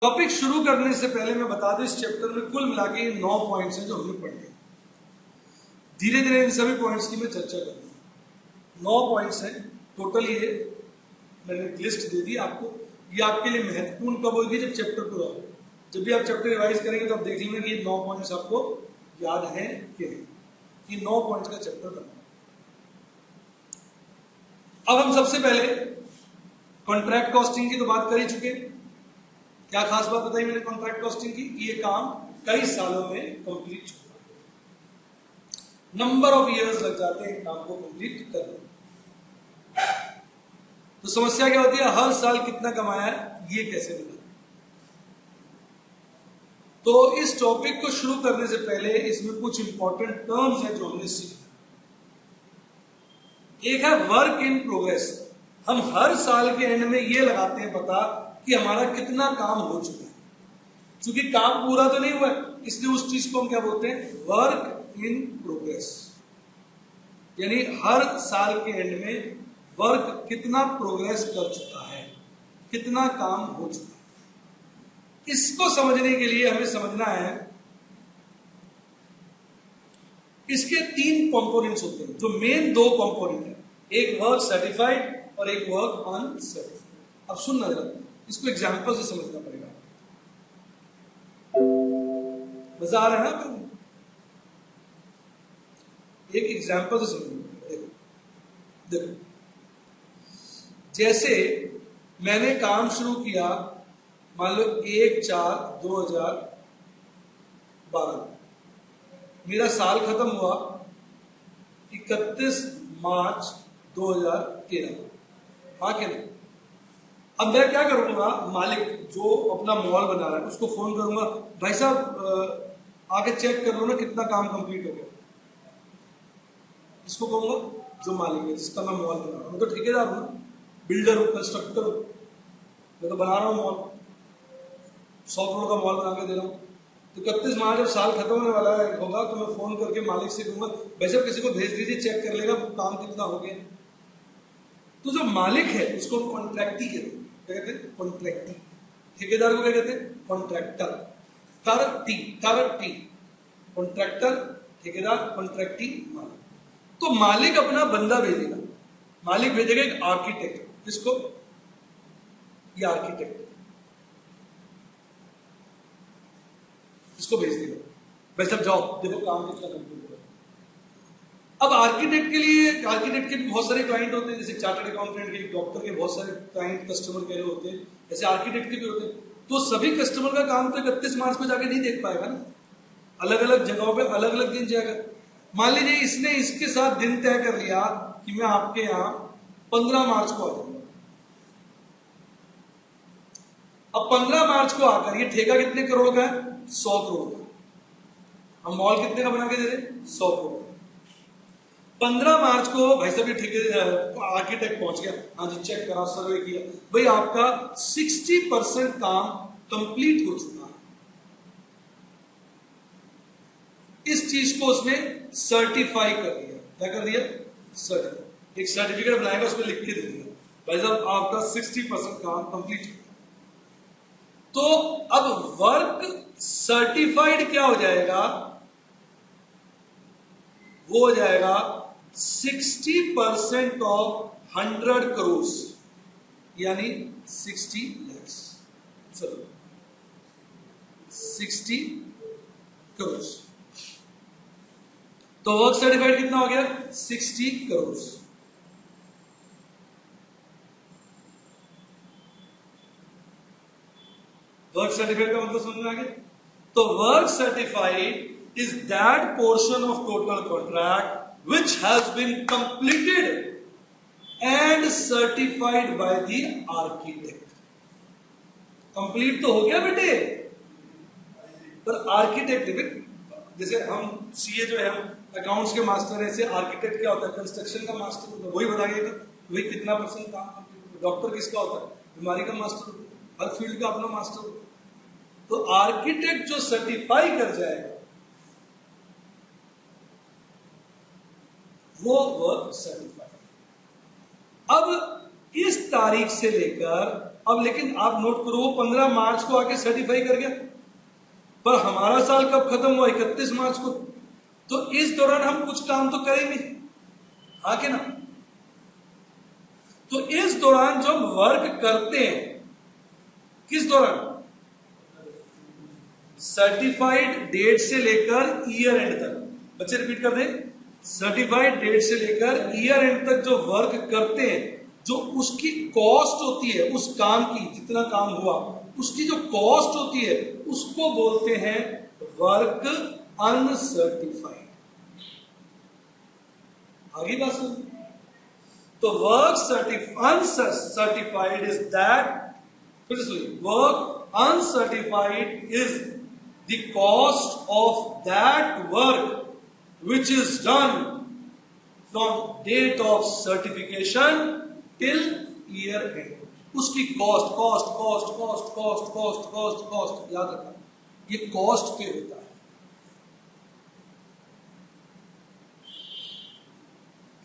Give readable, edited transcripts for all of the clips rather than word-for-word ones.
Topic शुरू करने से पहले मैं बता दूं, इस चैप्टर में कुल मिला के 9 पॉइंट्स हैं जो हमने पढ़े। धीरे धीरे इन सभी पॉइंट्स की मैं चर्चा करूंगा। 9 पॉइंट्स हैं टोटल। ये मैंने लिस्ट दे दी आपको। ये आपके लिए महत्वपूर्ण कब होगी? जब चैप्टर पूरा हो। जब भी आप चैप्टर रिवाइज करेंगे तो आप देख लेंगे कि ये 9 पॉइंट्स आपको याद हैं कि नहीं। ये 9 पॉइंट्स का चैप्टर करना। अब हम सबसे पहले कॉन्ट्रैक्ट कॉस्टिंग की तो बात कर ही चुके। क्या खास बात बताई मैंने कॉन्ट्रैक्ट कॉस्टिंग की? ये काम कई सालों में कंप्लीट होता है। नंबर ऑफ इयर्स लग जाते हैं काम को कंप्लीट करने। तो समस्या क्या होती है? हर साल कितना कमाया है ये कैसे मिला? तो इस टॉपिक को शुरू करने से पहले इसमें कुछ इंपॉर्टेंट टर्म्स हैं जो हमने सीखे। एक है वर्क इन प्रोग्रेस। हम हर साल के एंड में ये लगाते हैं पता कि हमारा कितना काम हो चुका है। क्योंकि काम पूरा तो नहीं हुआ इसलिए उस चीज को हम क्या बोलते हैं? Work in progress. यानी हर साल के एंड में वर्क कितना प्रोग्रेस कर चुका है, कितना काम हो चुका है। इसको समझने के लिए हमें समझना है इसके 3 कंपोनेंट्स होते हैं, जो मेन 2 कंपोनेंट है। एक वर्क सर्टिफाइड और एक वर्क अनसर्टिफाइड। अब सुनना जरा, इसको एग्जाम्पल से समझना पड़ेगा। मजा आ रहा है ना? एक एग्जाम्पल से समझना पड़ेगा। देखो, जैसे मैंने काम शुरू किया मान लो 1/4/2012, मेरा साल खत्म हुआ 31 मार्च 2013। हाँ कि नहीं? अब मैं क्या करूंगा, मालिक जो अपना मॉल बना रहा है उसको फोन करूंगा, भाई साहब आके चेक कर लो ना कितना काम कंप्लीट हो गया। इसको कहूंगा जो मालिक है जिसका मैं मॉल बना रहा हूं। मैं तो ठेकेदार हूं, बिल्डर हूं, कंस्ट्रक्टर हूं। मैं तो बना रहा हूं मॉल, 100 करोड़ का मॉल बना के दे रहा हूं। तो 31 मार्च जब साल खत्म होने वाला होगा तो मैं फोन करके मालिक से कहूंगा, भाई साहब किसी को भेज दीजिए, चेक कर लेगा काम कितना हो गया। तो जो मालिक है उसको कॉन्ट्रैक्टी कहते हैं। क्या कहते हैं? कॉन्ट्रैक्टी। ठेकेदार को क्या कहते हैं? कॉन्ट्रैक्टर। टी कॉन्ट्रैक्टर, ठेकेदार, कॉन्ट्रैक्टी, मालिक। तो मालिक अपना बंदा भेजेगा। मालिक भेजेगा एक आर्किटेक्ट। किसको? ये आर्किटेक्ट। इसको भेज देगा, भाई साहब जाओ देखो काम कितना कंप्लीट हुआ। अब आर्किटेक्ट के लिए, आर्किटेक्ट के बहुत सारे क्लाइंट होते हैं, जैसे चार्टर्ड अकाउंटेंट के, डॉक्टर के बहुत सारे क्लाइंट कस्टमर के होते हैं, ऐसे आर्किटेक्ट के भी होते हैं। तो सभी कस्टमर का काम तो 31 मार्च को जाके नहीं देख पाएगा ना, अलग अलग जगहों पे अलग अलग दिन जाएगा। मान लीजिए इसने इसके साथ दिन तय कर लिया कि मैं आपके यहां 15 मार्च को आ जाऊंगा। अब 15 मार्च को आकर ये ठेका कितने करोड़ का है? 100 करोड़ का। हम मॉल कितने का बना के दे रहे? 100 करोड़। 15 मार्च को भाई साहब ये ठेके आर्किटेक्ट पहुंच गया, हाँ जी चेक करा, सर्वे किया, भाई आपका 60% काम कंप्लीट हो चुका है। इस चीज को उसने सर्टिफाई कर दिया। क्या कर दिया? सर्टिफाई। एक सर्टिफिकेट बनाएगा, उसमें लिख के दे दिया, भाई साहब आपका 60% काम कंप्लीट हो गया। तो अब वर्क सर्टिफाइड क्या हो जाएगा? वो हो जाएगा 60% ऑफ 100 करोड़, यानी 60 लाख। चलो 60 करोड़। तो वर्क सर्टिफाइड कितना हो गया? 60 करोड़। वर्क सर्टिफाइड का मतलब समझ में आ गया? तो work certified is that portion of total contract which has been completed and certified by the architect. Complete तो हो गया बेटे, पर आर्किटेक्ट, जैसे हम सीए जो है हम अकाउंट्स के मास्टर है, ऐसे आर्किटेक्ट क्या होता है? कंस्ट्रक्शन का मास्टर होता है, वही बताइएगा वही कितना % काम कंप्लीट। डॉक्टर किसका होता है? बीमारी का मास्टर होता है, हर फील्ड का अपना मास्टर होता है। तो आर्किटेक्ट जो सर्टिफाई कर जाएगा वो वर्क सर्टिफाइड। अब इस तारीख से लेकर अब लेकिन आप नोट करो वो 15 मार्च को आके सर्टिफाई कर गया, पर हमारा साल कब खत्म हुआ? 31 मार्च को। तो इस दौरान हम कुछ काम तो करेंगे, हाँ के ना? तो इस दौरान जो हम वर्क करते हैं, किस दौरान? सर्टिफाइड डेट से लेकर ईयर एंड तक। बच्चे रिपीट कर दें, सर्टिफाइड डेट से लेकर ईयर एंड तक जो वर्क करते हैं, जो उसकी कॉस्ट होती है उस काम की, जितना काम हुआ उसकी जो कॉस्ट होती है उसको बोलते हैं वर्क अनसर्टिफाइड। आगे बात सुन। तो वर्क अनसर्टिफाइड इज दैट, फिर सुनिए, work uncertified is the cost of that work which is done from date of certification till year end. उसकी cost cost cost cost cost cost cost cost याद रखना, ये cost पे होता है।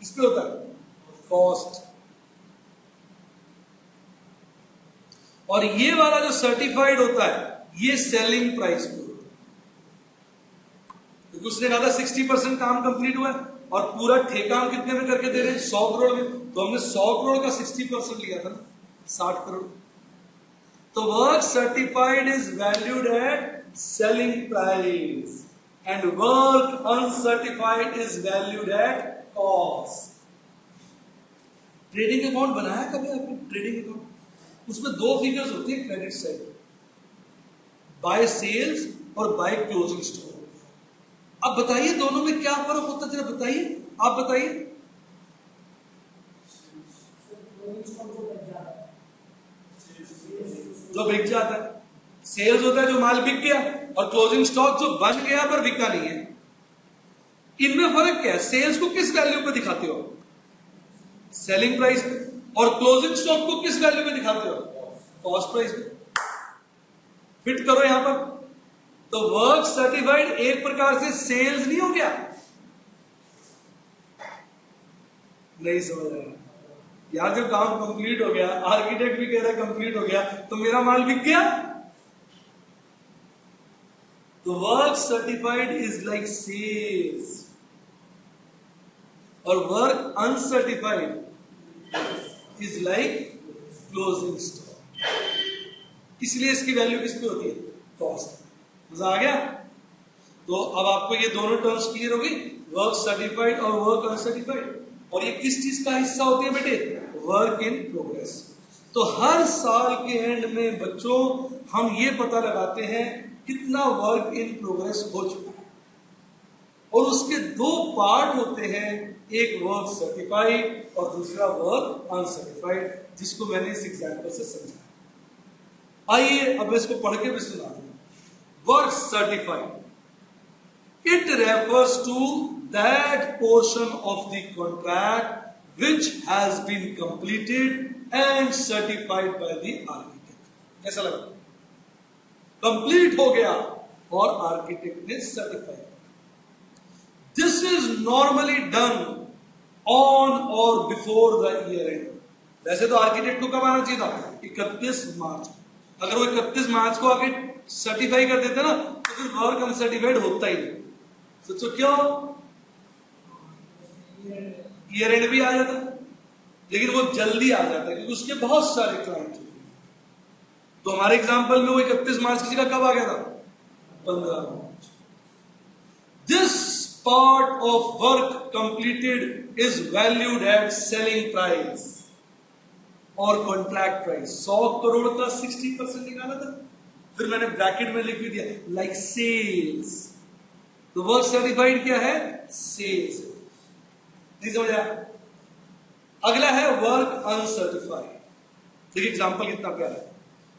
किस पे होता है? कॉस्ट। और ये वाला जो सर्टिफाइड होता है ये सेलिंग प्राइस पे, क्योंकि उसने कहा था 60% काम कंप्लीट हुआ है और पूरा ठेका हम कितने में करके दे रहे हैं? 100 करोड़ में। तो हमने 100 करोड़ का 60% लिया था ना, 60 करोड़। तो work certified is valued at selling price and work uncertified is valued at cost. Trading account बनाया कभी आपने? ट्रेडिंग अकाउंट, उसमें दो फिगर्स होती है क्रेडिट साइड, बाय सेल्स और बाय क्लोजिंग स्टॉक। अब बताइए दोनों में क्या फर्क होता है, जरा बताइए, आप बताइए। जो बिक जाता है, सेल्स होता है जो माल बिक गया, और क्लोजिंग स्टॉक जो बन गया पर बिका नहीं है। इनमें फर्क क्या है? सेल्स को किस वैल्यू पे दिखाते हो? सेलिंग प्राइस पे। और क्लोजिंग स्टॉक को किस वैल्यू पे दिखाते हो? कॉस्ट प्राइस पे। फिट करो यहां पर। तो वर्क सर्टिफाइड एक प्रकार से सेल्स नहीं हो गया? नहीं समझ रहा यार, जब काम कंप्लीट हो गया, आर्किटेक्ट भी कह रहा है कंप्लीट हो गया, तो मेरा माल बिक गया। तो work certified is like sales और work uncertified is like closing stock. इसलिए इसकी वैल्यू किस पे होती है? कॉस्ट। मजा आ गया? तो अब आपको ये दोनों टर्म्स क्लियर हो गई, वर्क सर्टिफाइड और वर्क अनसर्टिफाइड। और ये किस चीज का हिस्सा होती है बेटे? Work in progress. तो हर साल के एंड में बच्चों हम ये पता लगाते हैं कितना वर्क इन प्रोग्रेस हो चुका है, और उसके दो पार्ट होते हैं, एक वर्क सर्टिफाइड और दूसरा वर्क अनसर्टिफाइड, जिसको मैंने इस एग्जाम्पल से समझाया। आइए अब इसको पढ़ के भी सुना दूं। Work certified, it refers to that portion of the contract which has been completed and certified by the architect. कैसा लगा? कंप्लीट हो गया और आर्किटेक्ट ने certify. This is normally done on or before the year end. वैसे तो architect को कब आना चाहिए था? 31 मार्च। अगर वो 31 मार्च को आके सर्टिफाई कर देते ना, तो फिर वर्क अनसर्टिफाइड होता ही नहीं। सोचो क्यों? ईयर एंड भी आ जाता, लेकिन वो जल्दी आ जाता है क्योंकि उसके बहुत सारे क्लाइंट होते हैं। तो हमारे एग्जांपल में वो 31 मार्च की जगह कब आ गया था? 15 March. This part of work completed is valued at selling price और कॉन्ट्रैक्ट प्राइस। 100 करोड़ का 60% निकाला था, फिर मैंने ब्रैकेट में लिख भी दिया लाइक सेल्स। तो वर्क सर्टिफाइड क्या है? सेल्स। नहीं समझ आया? अगला है वर्क अनसर्टिफाइड। देखिए एग्जांपल कितना प्यारा है।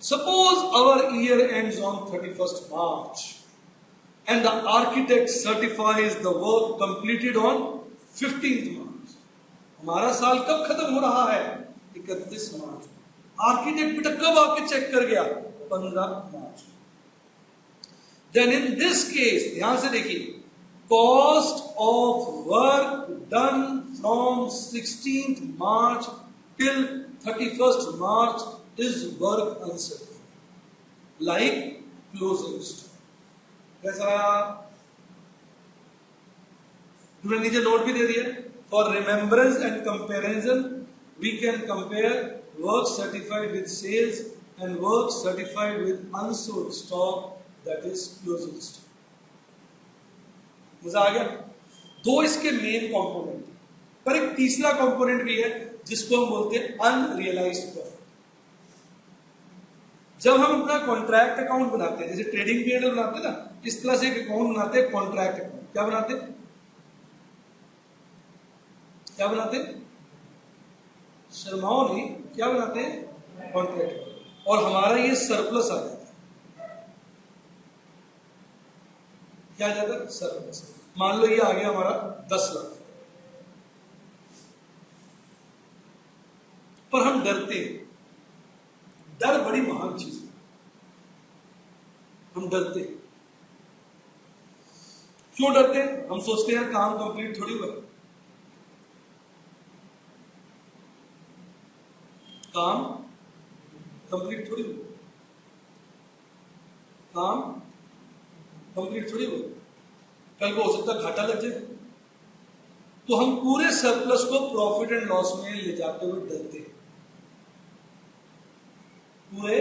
Suppose our year ends on 31st March and the architect certifies the work completed on 15th मार्च। हमारा साल कब खत्म हो रहा है? 31 मार्च। आर्किटेक्ट बेटा कब आके चेक कर गया? 15 मार्च। देन इन दिस केस ध्यान से देखिए, cost of work done from 16th March till 31st March is work uncertified like closing stock. कैसा तुमने नीचे नोट भी दे दिया. For remembrance and comparison we can compare work certified with sales and work certified with unsold stock that is closing stock. मजा आ गया. दो इसके मेन कंपोनेंट, पर एक तीसरा कंपोनेंट भी है जिसको हम बोलते हैं अनरियलाइज्ड प्रॉफिट. जब हम अपना कॉन्ट्रैक्ट अकाउंट बनाते हैं, जैसे ट्रेडिंग पीरियड बनाते हैं ना, इस तरह से एक अकाउंट बनाते हैं, कॉन्ट्रैक्ट अकाउंट. क्या बनाते हैं? क्या बनाते हैं? शर्माओ नहीं, क्या बनाते हैं? कॉन्ट्रैक्ट. और हमारा ये सरप्लस आ जाता है. क्या आ जाता है? सरप्लस. मान लो ये आ गया हमारा 10 लाख, पर हम डरते हैं. डर बड़ी महान चीज है. हम डरते हैं. क्यों डरते हैं? हम सोचते हैं काम कंप्लीट थोड़ी हुआ. काम कंप्लीट थोड़ी हुआ. काम कंप्लीट थोड़ी हुआ. कल को हो सकता है घाटा लग जाए. तो हम पूरे सरप्लस को प्रॉफिट एंड लॉस में ले जाते हुए डरते हैं. पूरे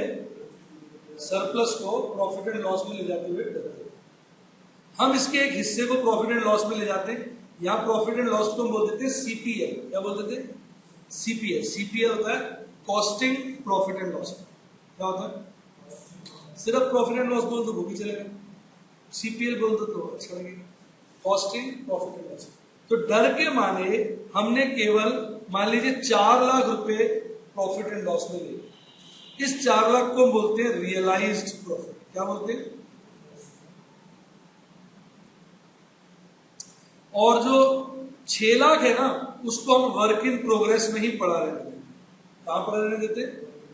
सरप्लस को प्रॉफिट एंड लॉस में ले जाते हुए डरते हैं. हम इसके एक हिस्से को प्रॉफिट एंड लॉस में ले जाते हैं. यहां प्रॉफिट एंड लॉस को हम बोल देते हैं सीपीएल. क्या बोल देते हैं? सीपीएल. सीपीएल होता है कॉस्टिंग प्रॉफिट एंड लॉस. क्या होता है? सिर्फ प्रॉफिट एंड लॉस बोल दो वो भी चलेगा. सीपीएल बोल दो तो अच्छा लगेगा. Costing profit and loss. तो डर के माने हमने केवल मान लीजिए 4 लाख रुपए प्रॉफिट एंड लॉस में लिए. इस 4 लाख को हम बोलते हैं रियलाइज्ड प्रॉफिट. क्या बोलते हैं? और जो 6 लाख है ना, उसको हम वर्क इन प्रोग्रेस में ही पढ़ा रहे हैं. कहां पढ़ा रहने देते?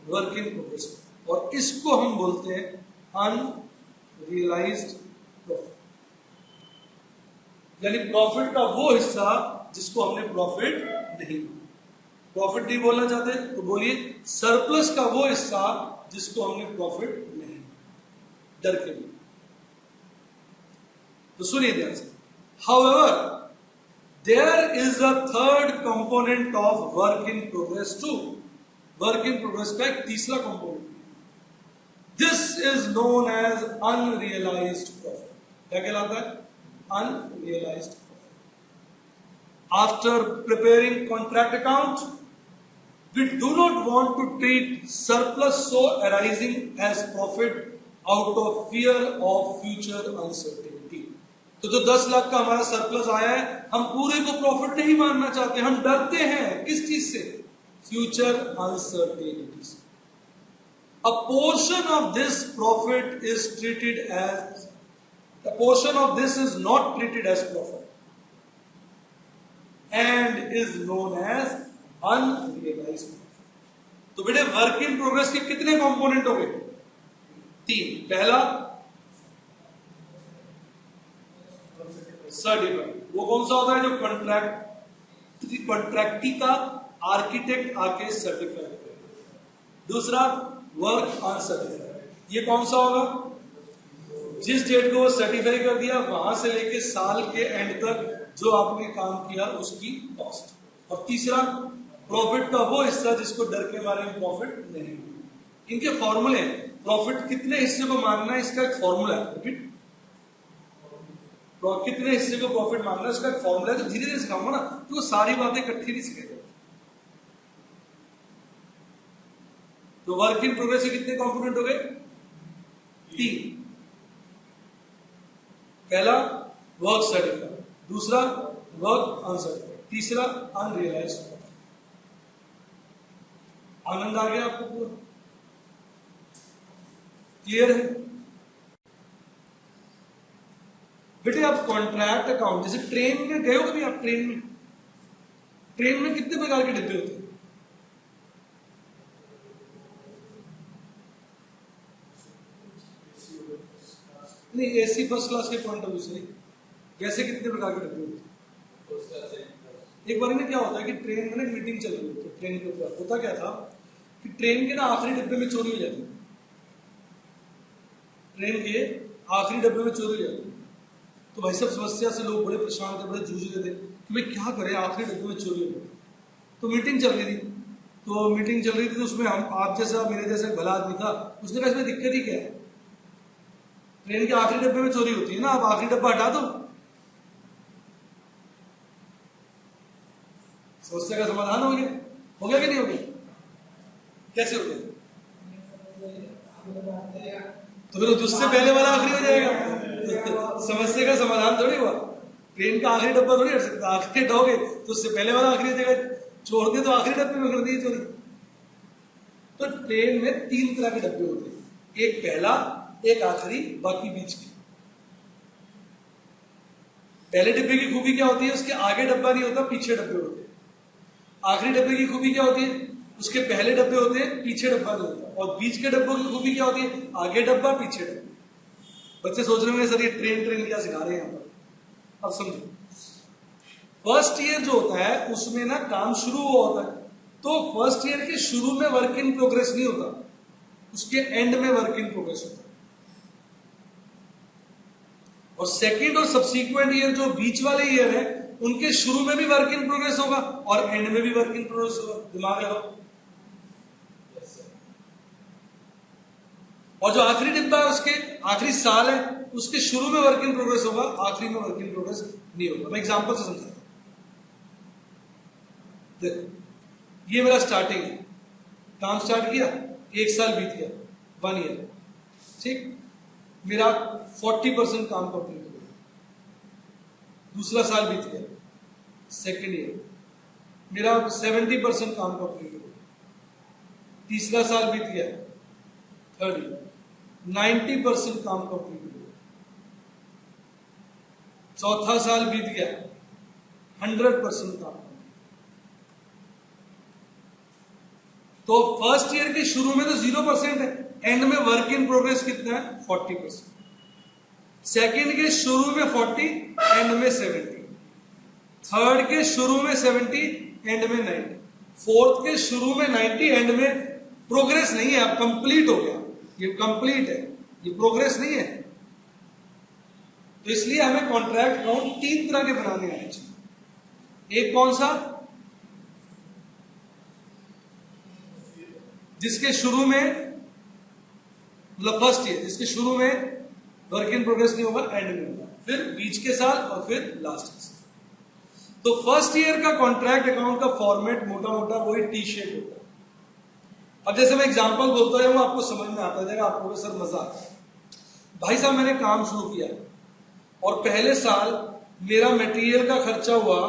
Work in progress. और इसको हम बोलते हैं अनरियलाइज्ड प्रॉफिट. यानी प्रॉफिट का वो हिस्सा जिसको हमने प्रॉफिट नहीं बोलना चाहते तो बोलिए सरप्लस का वो हिस्सा जिसको हमने प्रॉफिट नहीं, डर के लिए. तो सुनिए ध्यान से. However there is a third component of work in progress too. Work in progress का एक तीसरा component. This is known as unrealised profit. क्या कहलाता है? Unrealised profit. After preparing contract account, we do not want to treat surplus so arising as profit out of fear of future uncertainty. तो जो 10 लाख का हमारा सरप्लस आया है, हम पूरे को प्रॉफिट नहीं मानना चाहते. हम डरते हैं किस चीज से? फ्यूचर अनसर्टेनिटी से. A portion of this profit is treated as, a portion of this is not treated as profit and is known as unrealised profit. तो बेटे वर्क इन प्रोग्रेस के कितने कंपोनेंट हो गए? 3. पहला सर्टिफाइड. वो कौन सा होता है? जो कॉन्ट्रैक्टी का आर्किटेक्ट आके सर्टिफाइड करे. दूसरा वर्क अनसर्टिफाइड. ये कौन सा होगा? जिस डेट को वो सर्टिफाई कर दिया वहां से लेके साल के एंड तक जो आपने काम किया उसकी कॉस्ट. और तीसरा प्रॉफिट का वो हिस्सा जिसको डर के मारे में प्रॉफिट नहीं. इनके फॉर्मूले हैं. प्रॉफिट कितने हिस्से को मानना है इसका एक फॉर्मूला है. कितने हिस्से को प्रॉफिट मानना है इसका एक फॉर्मूला है. तो धीरे धीरे सिखाऊंगा ना, तो सारी बातें इकट्ठी नहीं सिखाई. तो वर्क इन प्रोग्रेस के कितने कंपोनेंट हो गए? 3. पहला वर्क सर्टिफाइड, दूसरा वर्क अनसर्टिफाइड, तीसरा अनरियलाइज्ड प्रॉफिट. आनंद आ गया आपको? पूरा क्लियर है? बेटे आप कॉन्ट्रैक्ट अकाउंट, जैसे ट्रेन में गए हो कभी आप? ट्रेन में कितने प्रकार के डिब्बे होते हैं? नहीं, एसी फर्स्ट क्लास के पॉइंट ऑफ व्यू से नहीं. वैसे कितने प्रकार के डिब्बे होते हैं? एक बार में क्या होता है कि ट्रेन में ना मीटिंग चल रही होती है. ट्रेन के ऊपर होता क्या था कि ट्रेन के ना आखिरी डब्बे में चोरी हो जाती है, ट्रेन के आखिरी डब्बे में चोरी हो जाती है। तो भाई सब समस्या से लोग बड़े परेशान थे, बड़े जूझ रहे थे कि भाई क्या करें, आखिरी डब्बे में चोरी हो गई। तो मीटिंग चल रही थी, तो उसमें हम आप जैसा मेरे जैसा भला आदमी था, उसने कहा इसमें दिक्कत ही क्या है, ट्रेन के आखिरी डब्बे में चोरी होती है ना, आप आखिरी डब्बा हटा दो, समस्या का समाधान हो गया कि नहीं हो गया? कैसे हो गया? तो फिर उससे पहले वाला आखिरी हो जाएगा। समस्या का समाधान थोड़ी हुआ, ट्रेन का आखिरी डब्बा थोड़ी हट सकता, आखिरी हटाओगे तो उससे पहले वाला आखिरी हो जाएगा, छोड़ दे तो आखिरी डब्बे में कर दिए चोरी। तो ट्रेन में 3 तरह के डब्बे होते हैं, एक पहला, एक आखिरी, बाकी बीच के। पहले डब्बे की खूबी क्या होती है, उसके आगे डब्बा नहीं होता, पीछे डब्बे होते हैं। आखिरी डब्बे की खूबी क्या होती है, उसके पहले डब्बे होते हैं, पीछे डब्बा नहीं होता। और बीच के डब्बों की खूबी क्या होती है, आगे डब्बा, पीछे डब्बा। बच्चे सोच रहे होंगे सर ये ट्रेन क्या सिखा रहे हैं यहाँ पर। अब समझो, फर्स्ट ईयर जो होता है उसमें ना काम शुरू हुआ होता है, तो फर्स्ट ईयर के शुरू में वर्क इन प्रोग्रेस नहीं होता, उसके एंड में वर्क इन प्रोग्रेस होता है। और सेकेंड और सब्सीक्वेंट ईयर जो बीच वाले ईयर है, उनके शुरू में भी वर्क इन प्रोग्रेस होगा और एंड में भी वर्क इन प्रोग्रेस होगा। दिमाग लगाओ। और जो आखिरी डिब्बा है, उसके आखिरी साल है, उसके शुरू में वर्क इन प्रोग्रेस होगा, आखिरी में वर्क इन प्रोग्रेस नहीं होगा। मैं एग्जांपल से समझाता हूं। देखो, ये मेरा स्टार्टिंग है, काम स्टार्ट किया, 1 साल बीत गया, 1 ईयर, ठीक, मेरा 40% काम कंप्लीट हो गया। दूसरा साल बीत गया, सेकेंड ईयर, मेरा 70% काम कंप्लीट हो गया। तीसरा साल बीत गया, थर्ड ईयर, 90% काम कंप्लीट हो गया। चौथा साल बीत गया, 100% काम। तो फर्स्ट ईयर के शुरू में तो 0% है, एंड में वर्क इन प्रोग्रेस कितना है, 40%। सेकेंड के शुरू में 40, एंड में 70। थर्ड के शुरू में 70, एंड में 90। फोर्थ के शुरू में 90, एंड में प्रोग्रेस नहीं है, अब कंप्लीट हो गया, ये कंप्लीट है, ये प्रोग्रेस नहीं है। तो इसलिए हमें कॉन्ट्रैक्ट अकाउंट 3 तरह के बनाने आने चाहिए। एक कौन सा, जिसके शुरू में, मतलब फर्स्ट ईयर, जिसके शुरू में वर्क इन प्रोग्रेस नहीं होगा, एंड में होगा, फिर बीच के साल और फिर लास्ट के साल। तो फर्स्ट ईयर का कॉन्ट्रैक्ट अकाउंट का फॉर्मेट मोटा मोटा वही टी शेप होता है। अब जैसे मैं एग्जांपल बोलता रहूंगा, आपको समझ में आता जाएगा, आपको सर मजा आता है। भाई साहब, मैंने काम शुरू किया और पहले साल मेरा मटेरियल का खर्चा हुआ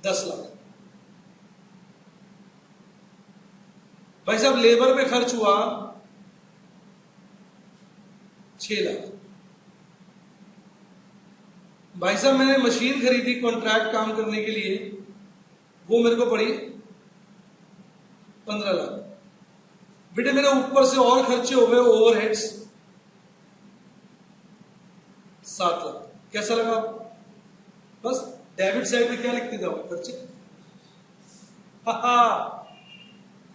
10 लाख। भाई साहब, लेबर पे खर्च हुआ 6 लाख। भाई साहब, मैंने मशीन खरीदी कॉन्ट्रैक्ट काम करने के लिए, वो मेरे को पड़ी 15 लाख। बेटे, मेरे ऊपर से और खर्चे हो गए, ओवरहेड्स 7 लाख। कैसा लगा? बस डेबिट साइड पे क्या लिखते जाओ, खर्चे।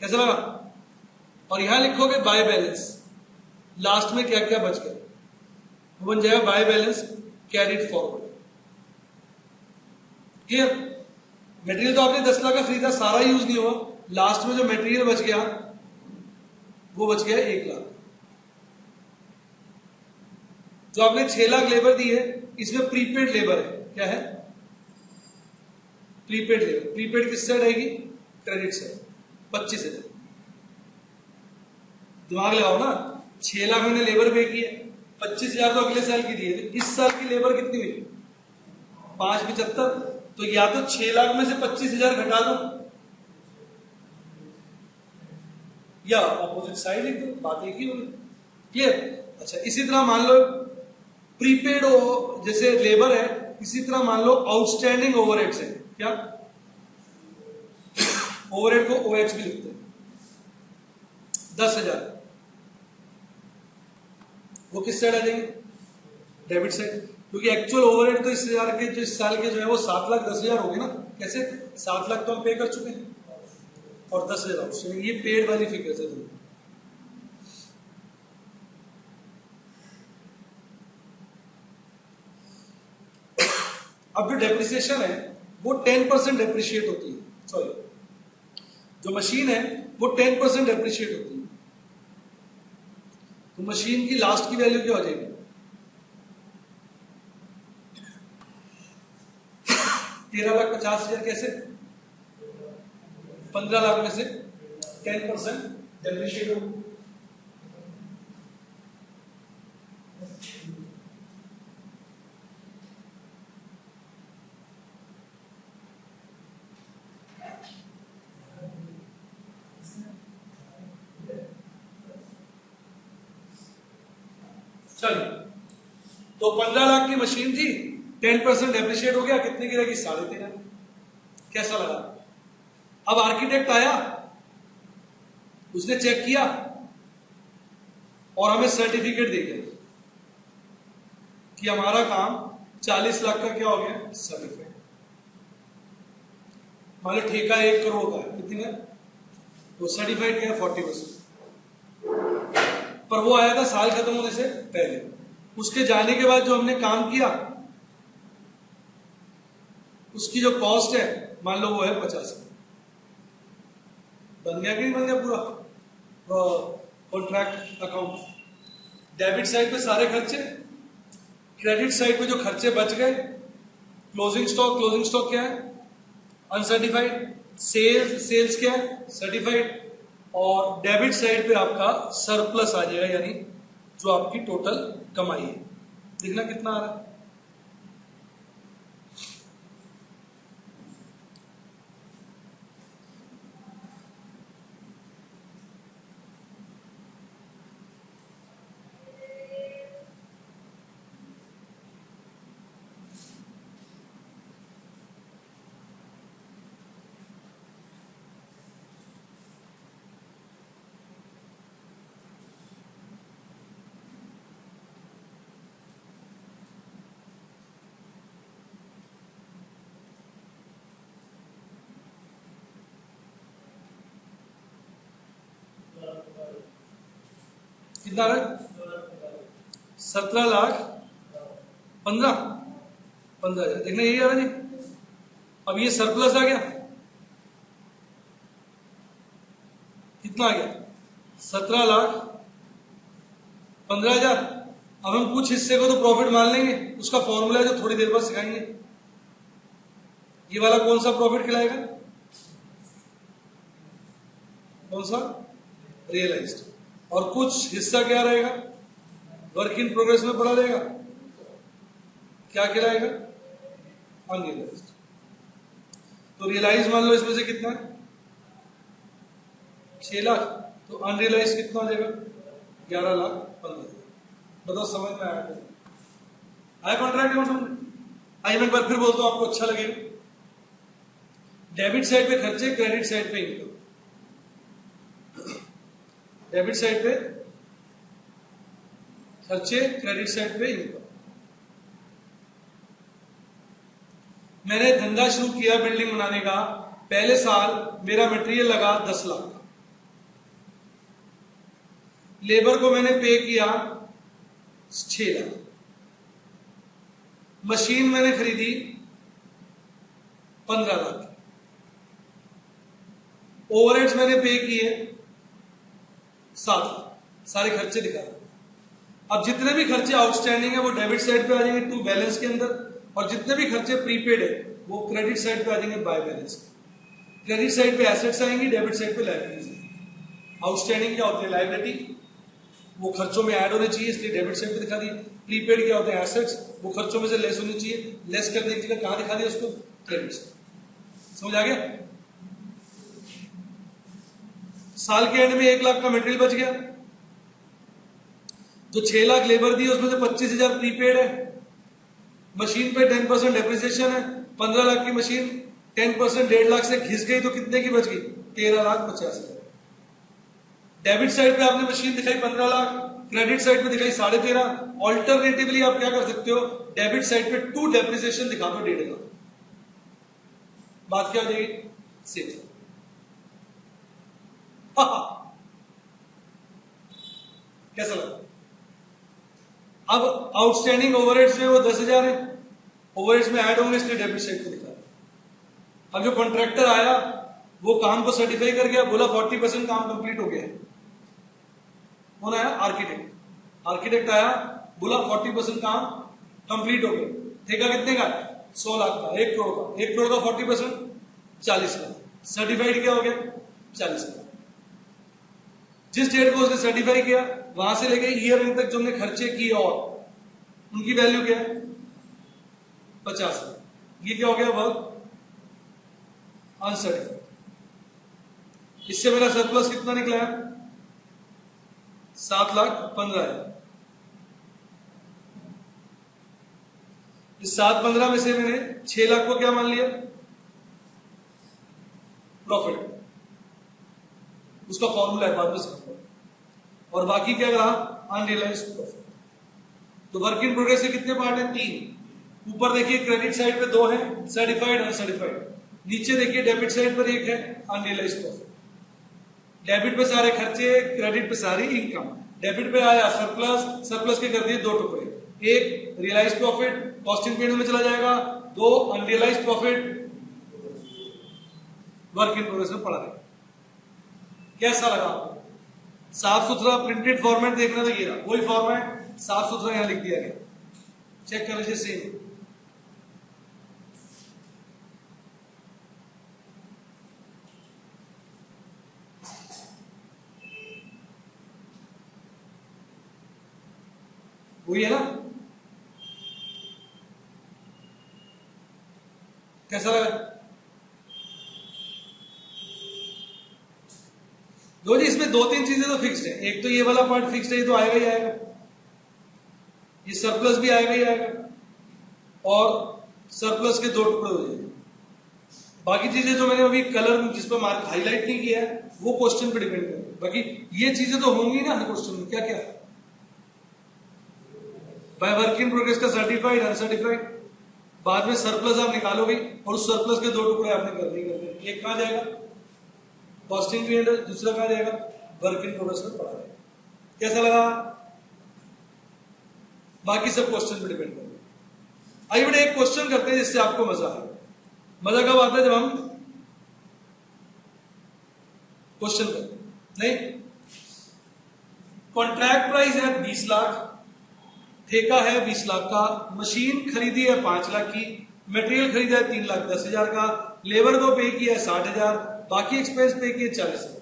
कैसा लगा? और यहां लिखोगे बाय बैलेंस, लास्ट में क्या क्या बच गया, वो बन जाएगा by balance carried forward. Clear? Material तो आपने 10 लाख का खरीदा, सारा यूज नहीं हुआ, लास्ट में जो मटेरियल बच गया वो बच गया 1 लाख। जो आपने 6 लाख लेबर दी है, इसमें प्रीपेड लेबर है। क्या है? Prepaid labour. प्रीपेड किस साइड आएगी? Credit side, 25,000। दिमाग लगाओ ना, 6 लाख मैंने लेबर पे की है, 25,000 तो अगले साल की दी है। इस साल की लेबर कितनी हुई? 575। तो या तो 6 लाख में से 25,000 घटा दो, या ऑपोजिट साइड लिख दो, बात एक ही होगी। क्लियर? अच्छा, इसी तरह मान लो प्रीपेड हो, जैसे लेबर है, इसी तरह मान लो आउटस्टैंडिंग ओवरहेड्स है। क्या? ओवरहेड को OH भी लिखते हैं, 10,000। वो किस साइड आ जाएंगे? डेबिट साइड, क्योंकि एक्चुअल ओवरहेड तो इस हजार के, जो इस साल के जो है वो 7,10,000 हो गए ना। कैसे? 7 लाख तो हम पे कर चुके हैं, और 10,000 आउटस्टैंडिंग। ये पेड वाली फिगर्स है दोनों। अब जो डेप्रिसिएशन है वो 10% डेप्रिशिएट होती है, सॉरी जो मशीन है वो 10% डेप्रिशिएट होती है। तो मशीन की लास्ट की वैल्यू क्या हो जाएगी? 13,50,000 कैसे? 15 लाख में से 10% डेप्रिशिएट होगी। चलिए, तो 15 लाख की मशीन थी, 10% डेप्रिशिएट हो गया, कितने की रहेगी? 13.5। कैसा लगा? अब आर्किटेक्ट आया, उसने चेक किया और हमें सर्टिफिकेट दे दिया कि हमारा काम 40 लाख का क्या हो गया? सर्टिफाइड। मान लो ठेका 1 करोड़ का है, कितनी है? तो सर्टिफाइड क्या है? 40%। पर वो आया था साल खत्म होने से पहले। उसके जाने के बाद जो हमने काम किया उसकी जो कॉस्ट है मान लो वो है 50। बन गया कि नहीं बन गया पूरा कॉन्ट्रैक्ट अकाउंट? डेबिट साइड पे सारे खर्चे, क्रेडिट साइड पे जो खर्चे बच गए, क्लोजिंग स्टॉक क्या है? अनसर्टिफाइड। सेल्स क्या है? सर्टिफाइड। और डेबिट साइड पे आपका सरप्लस आ जाएगा, यानी जो आपकी टोटल कमाई है। देखना कितना आ रहा है। कितना आ रहा है? 17,15,000। देखना यही आ रहा जी। अब ये सरप्लस आ गया, कितना आ गया? 17,15,000। अब हम कुछ हिस्से को तो प्रॉफिट मान लेंगे, उसका फॉर्मूला है जो थोड़ी देर बाद सिखाएंगे। ये वाला कौन सा प्रॉफिट खिलाएगा? कौन सा? रियलाइज्ड। और कुछ हिस्सा क्या रहेगा? वर्क इन प्रोग्रेस में पड़ा रहेगा। क्या खिलाएगा? अनरियलाइज्ड। तो रियलाइज मान लो इसमें से कितना है? 6 लाख। तो अनरियलाइज कितना हो जाएगा? 11,15,000। बताओ समझ में आया? आया कॉन्ट्रैक्ट में समझ? आइए मैं एक बार फिर बोलता हूं, आपको अच्छा लगेगा। डेबिट साइड पे खर्चे, क्रेडिट साइड पे इनकम। डेबिट साइड पे खर्चे, क्रेडिट साइड पे इनकम। मैंने धंधा शुरू किया बिल्डिंग बनाने का, पहले साल मेरा मटेरियल लगा 10 लाख का, लेबर को मैंने पे किया 6 लाख, मशीन मैंने खरीदी 15 लाख, ओवरहेड्स मैंने पे किए 7 लाख। सारे खर्चे दिखा रहे। अब जितने भी खर्चे आउटस्टैंडिंग है वो डेबिट साइड पे आ जाएंगे टू बैलेंस के अंदर, और जितने भी खर्चे प्रीपेड है वो क्रेडिट साइड पे आ जाएंगे बाय बैलेंस। क्रेडिट साइड पे एसेट्स आएंगी, डेबिट साइड पे लायबिलिटीज। आउटस्टैंडिंग क्या होते हैं? लायबिलिटी, वो खर्चों में ऐड होने चाहिए इसलिए डेबिट साइड पे दिखा दिए। प्रीपेड क्या होते हैं? एसेट्स, वो खर्चों में से लेस होनी चाहिए, लेस करने की जगह कहां दिखा दिया उसको? Credit side. समझ आ गया? साल के एंड में 1 लाख का मटेरियल बच गया, जो 6 लाख लेबर दी उसमें से 25,000 प्रीपेड है, मशीन पे 10% डेप्रिसिएशन है, 15 लाख की मशीन 10% 1.5 लाख से घिस गई तो कितने की बच गई? 13,50,000। डेबिट साइड पे आपने मशीन दिखाई 15 लाख, क्रेडिट साइड पे दिखाई 13.5। ऑल्टरनेटिवली आप क्या कर सकते हो? डेबिट साइड पे टू डेप्रिसिएशन दिखा दो 1.5 लाख। बात क्या हो जाएगी? सेम। कैसा लगा? अब आउटस्टैंडिंग ओवरहेड्स जो है वो 10,000 है, ओवरहेड्स में ऐड होंगे इसलिए डेबिट साइड पे दिखा रहा है। अब जो कॉन्ट्रैक्टर आया वो काम को सर्टिफाई कर गया, बोला 40% काम कंप्लीट हो गया है। कौन आया? आर्किटेक्ट। आर्किटेक्ट आया, बोला 40% काम कंप्लीट हो गया। ठेका कितने का? 100 लाख का, 1 करोड़ का। 1 करोड़ का 40% 40 लाख। सर्टिफाइड क्या हो गया? 40 लाख। जिस डेट को उसने सर्टिफाई किया वहां से लेके ईयर एंड तक जो हमने खर्चे किए और उनकी वैल्यू क्या है? 50 लाख। ये क्या हो गया? Work uncertified. इससे मेरा सरप्लस कितना निकला है? 7,15,000। इस 7,15 में से मैंने 6 लाख को क्या मान लिया? प्रॉफिट। उसका फॉर्मूला है, बाद में समझो। और बाकी क्या रहा? Unrealised profit. तो वर्क इन प्रोग्रेस के कितने पार्ट हैं? 3। ऊपर देखिए क्रेडिट साइड पे 2 है, सर्टिफाइड अनसर्टिफाइड। नीचे देखिए डेबिट साइड पर 1 है, अनरियलाइज्ड प्रॉफिट। डेबिट पे सारे खर्चे, क्रेडिट पे सारी इनकम। डेबिट पे आया सरप्लस, सरप्लस के कर दिए 2 टुकड़े, 1 रियलाइज्ड प्रॉफिट कॉस्टिंग पीरियड में चला जाएगा, 2 unrealised profit work in progress में पड़ा रहेगा। कैसा लगा आपको? साफ सुथरा प्रिंटेड फॉर्मेट देखना था, ये रहा वही फॉर्मेट, साफ सुथरा यहां लिख दिया गया। चेक कर लीजिए सेम। वही है ना? कैसा लगा? दो जी, इसमें 2-3 चीजें तो फिक्स्ड है। एक तो ये वाला पार्ट फिक्स्ड है, ये तो आएगा ही आएगा, ये सरप्लस भी आएगा ही आएगा, और सरप्लस के 2 टुकड़े हो जाएंगे। बाकी चीजें जो मैंने अभी कलर जिस पर मार्क हाईलाइट नहीं किया है वो क्वेश्चन पे डिपेंड करेगा। बाकी ये चीजें तो होंगी ना हर क्वेश्चन में। क्या क्या? बाय वर्क इन प्रोग्रेस का सर्टिफाइड अनसर्टिफाइड, बाद में सरप्लस आप निकालोगे और उस सरप्लस के 2 टुकड़े आपने करने ही करने। एक कहां जाएगा? Costing period. दूसरा कहां जाएगा? वर्क इन प्रोग्रेस में पड़ा जाएगा। कैसा लगा? बाकी सब क्वेश्चन पे डिपेंड करेगा। आइए बेटे एक क्वेश्चन करते हैं जिससे आपको मजा आए। मजा कब आता है? जब हम क्वेश्चन करते हैं। नहीं, कॉन्ट्रैक्ट प्राइस है 20 लाख, ठेका है 20 लाख का, मशीन खरीदी है 5 लाख की, मटेरियल खरीदा है 3,10,000 का, लेबर को पे किया है 60,000, बाकी एक्सपेंस पे किए 40,000।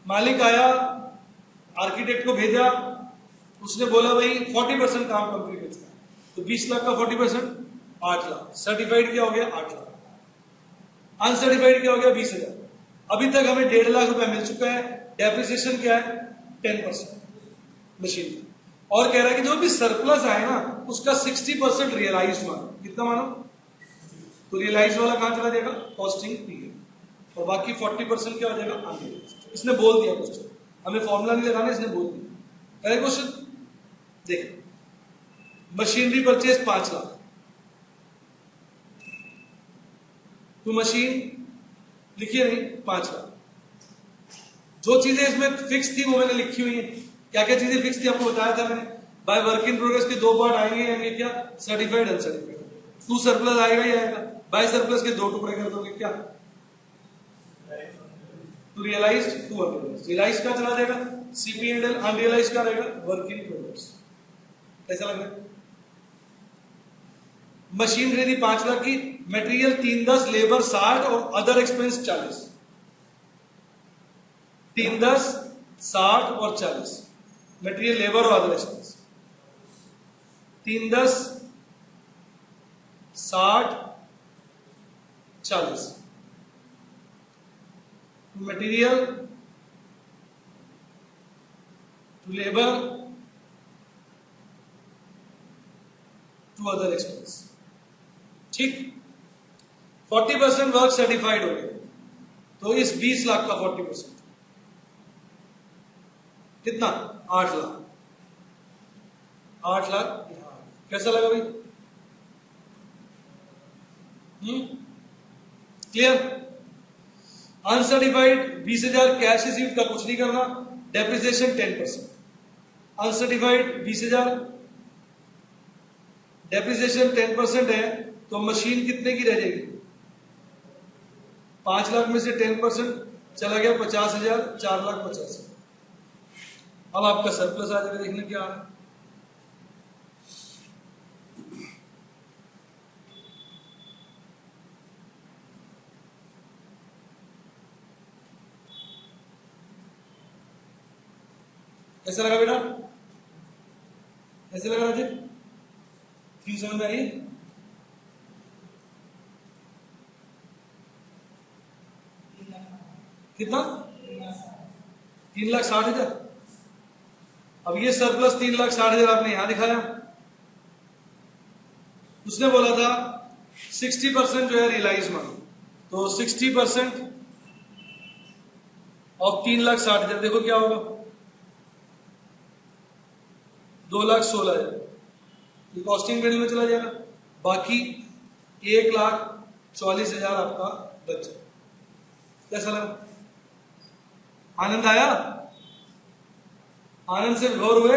मालिक आया, आर्किटेक्ट को भेजा, उसने बोला भाई 40% काम कंप्लीट हो चुका है। तो 20 लाख का 40% 8 लाख। सर्टिफाइड क्या हो गया? 8 लाख। अनसर्टिफाइड क्या हो गया? 20,000। अभी तक हमें 1.5 लाख रुपया मिल चुका है। डेप्रिसिएशन क्या है? 10% मशीन का। और कह रहा है कि जो भी सरप्लस आए ना उसका 60% रियलाइज मानो। कितना मानो? तो रियलाइज वाला कहां चला जाएगा? Costing period. और बाकी 40% क्या हो जाएगा? अनरियलाइज्ड। इसने बोल दिया क्वेश्चन, हमें फॉर्मूला नहीं लगाना, इसने बोल दिया। पहले क्वेश्चन देखिए, मशीनरी परचेज 5 लाख, तो मशीन लिखिए नहीं 5 लाख। जो चीजें इसमें फिक्स थी वो मैंने लिखी हुई है। क्या क्या चीजें फिक्स थी आपको बताया था मैंने। बाय वर्क इन प्रोग्रेस के 2 पार्ट आएंगे क्या? Certified uncertified. 2 सरप्लस आएगा ही आएगा। बाय सरप्लस के 2 टुकड़े कर दोगे क्या? तो रियलाइज्ड, 2 अनरियलाइज्ड। रियलाइज्ड का चला जाएगा सीपीएनएल, अनरियलाइज्ड का रहेगा वर्क इन प्रोग्रेस। कैसा लग रहा है? मशीन खरीदी 5 लाख की, मटेरियल 3,10, लेबर 60 और अदर एक्सपेंस 40। 3,10, 60 और 40 मटेरियल, लेबर और other expense. 3,10, 60, 40 material to labour to other expense. ठीक, 40% वर्क सर्टिफाइड हो गया, तो इस 20 लाख का 40% कितना? 8 लाख। 8 लाख। कैसा लगा भाई? क्लियर? अनसर्टिफाइड 20,000 कैश रिसीव्ड का कुछ नहीं करना, डेप्रिसिएशन 10%। अनसर्टिफाइड 20,000 डेप्रिसिएशन 10% है, तो मशीन कितने की रह जाएगी? 5 लाख में से 10% चला गया 50,000, 4,50,000। अब आपका सरप्लस आ जाएगा, देखने क्या आ रहा है। ऐसा लगा बेटा? ऐसे लगा राजे? क्यों समझ में आई? कितना? 3,60,000। अब ये सरप्लस 3,60,000 आपने यहां दिखाया। उसने बोला था 60% जो है रियलाइज मांगो, तो 60% ऑफ 3,60,000 देखो क्या होगा? 2,16,000। ये कॉस्टिंग पीरियड में चला जाएगा। बाकी 1,44,000 आपका बच जाए। कैसा लगा? आनंद आया? आनंद से विभोर हुए?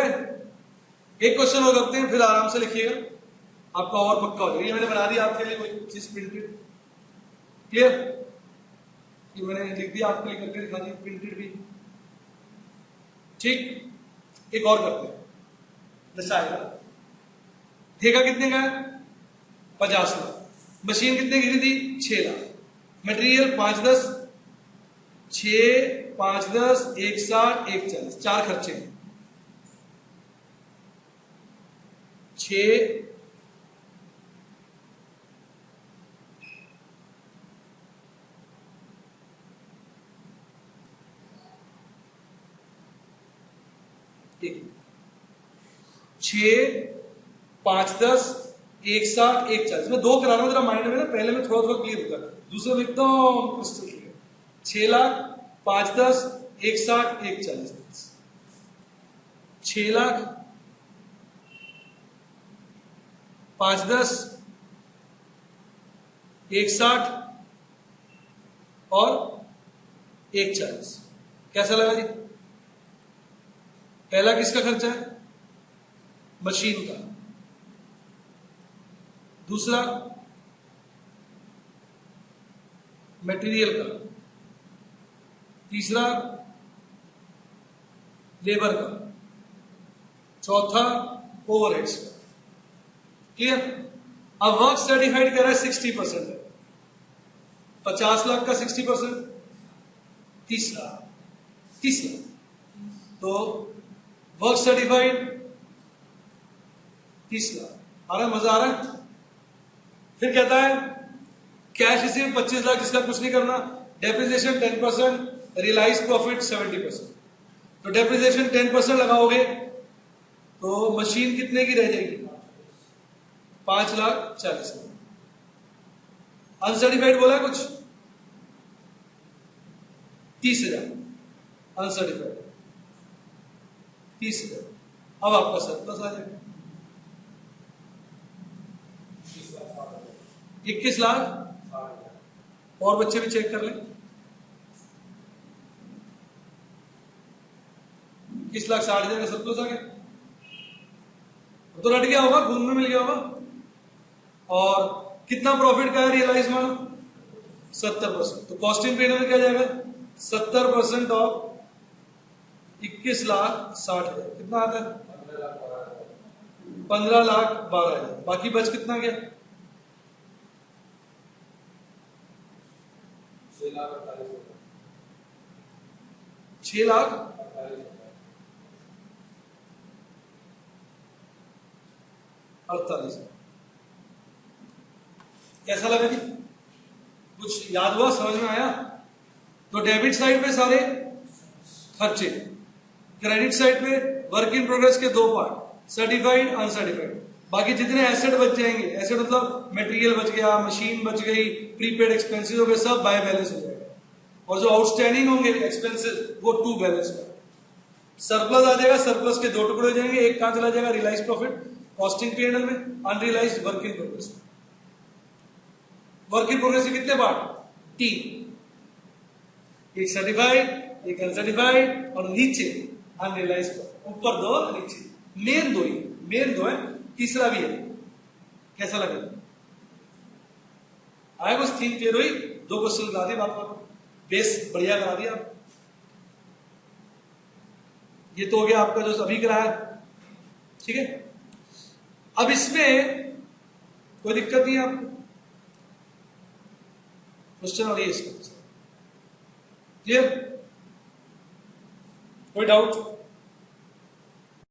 एक क्वेश्चन और करते हैं, फिर आराम से लिखिएगा, आपका और पक्का हो जाएगा। ये मैंने बना दिया आपके लिए कोई चीज प्रिंटेड। क्लियर? ये मैंने लिख दिया आपके लिए, करके दिखा दिया प्रिंटेड भी। ठीक, एक और करते हैं। जैसा आएगा, ठेका कितने का है? 50 लाख। मशीन कितने की थी? 6 लाख। मटेरियल 5-10, 6, 5-10, 1,60, 1,40, 4 खर्चे हैं। 6, ठीक, 6, 5-10, 1,60, 1,40। मैं 2 करा रहा हूं जरा माइंड में ना, पहले में थोड़ा थोड़ा क्लियर होगा, दूसरे में एकदम क्रिस्टल क्लियर। 6 लाख, 5-10, 1,60, 1,40। 6 लाख, 5-10, 1,60 और 1,40। कैसा लगा जी? पहला किसका खर्चा है? मशीन का। दूसरा मटेरियल का। तीसरा लेबर का। चौथा ओवरहेड्स का। क्लियर? अब वर्क सर्टिफाइड कर रहा है 60% है। 50 लाख का 60%, 30 लाख। 30 लाख तो वर्क सर्टिफाइड 30 लाख। आ रहा है? मजा आ रहा है? फिर कहता है कैश रिसीव 25 लाख, जिसका कुछ नहीं करना, डेप्रिसिएशन 10%, रियलाइज प्रॉफिट 70%। तो डेप्रिसिएशन 10% लगाओगे तो मशीन कितने की रह जाएगी? 5,40,000। अनसर्टिफाइड बोला कुछ? 30,000 अनसर्टिफाइड, 30,000। अब आपका सरप्लस आ जाएगा 21 लाख। और बच्चे भी चेक कर लें। 21,60,000 का सरप्लस आ गया। तो रट गया होगा, घूम में मिल गया होगा। और कितना प्रॉफिट का है रियलाइज मानो? 70%। तो कॉस्टिंग पीरियड में क्या जाएगा? 70% ऑफ 21,60,000 कितना आता है? 15,12,000। बाकी बच कितना गया? 6 लाख 48। कैसा लगा जी? कुछ याद हुआ? समझ में आया? तो डेबिट साइड पे सारे खर्चे, क्रेडिट साइड पे वर्क इन प्रोग्रेस के 2 पार्ट, सर्टिफाइड, अनसर्टिफाइड। बाकी जितने एसेट बच जाएंगे, एसेट मतलब मटेरियल बच गया, मशीन बच गई, प्रीपेड एक्सपेंसेस हो गए, सब बाय बैलेंस हो जाएगा। और जो आउटस्टैंडिंग होंगे एक्सपेंसेस वो टू बैलेंस में। सरप्लस आ जाएगा, सरप्लस के 2 टुकड़े हो जाएंगे। एक कहां चला जाएगा? रियलाइज प्रॉफिट कॉस्टिंग पीरियड में, अनरियलाइज वर्क इन प्रोग्रेस में। वर्क इन प्रोग्रेस के कितने पार्ट? 3। एक सर्टिफाइड एक अनसर्टिफाइड और नीचे अनरियलाइज, ऊपर 2 नीचे, मेन 2 ही, मेन 2 है, तीसरा भी है। कैसा लगा? आया कुछ थीम क्लियर हुई? 2 क्वेश्चन करा दिए आपको, बेस बढ़िया करा दिया। ये तो हो गया आपका जो अभी कराया, ठीक है। अब इसमें कोई दिक्कत नहीं है आपको? क्वेश्चन और ये इसका क्लियर? कोई डाउट?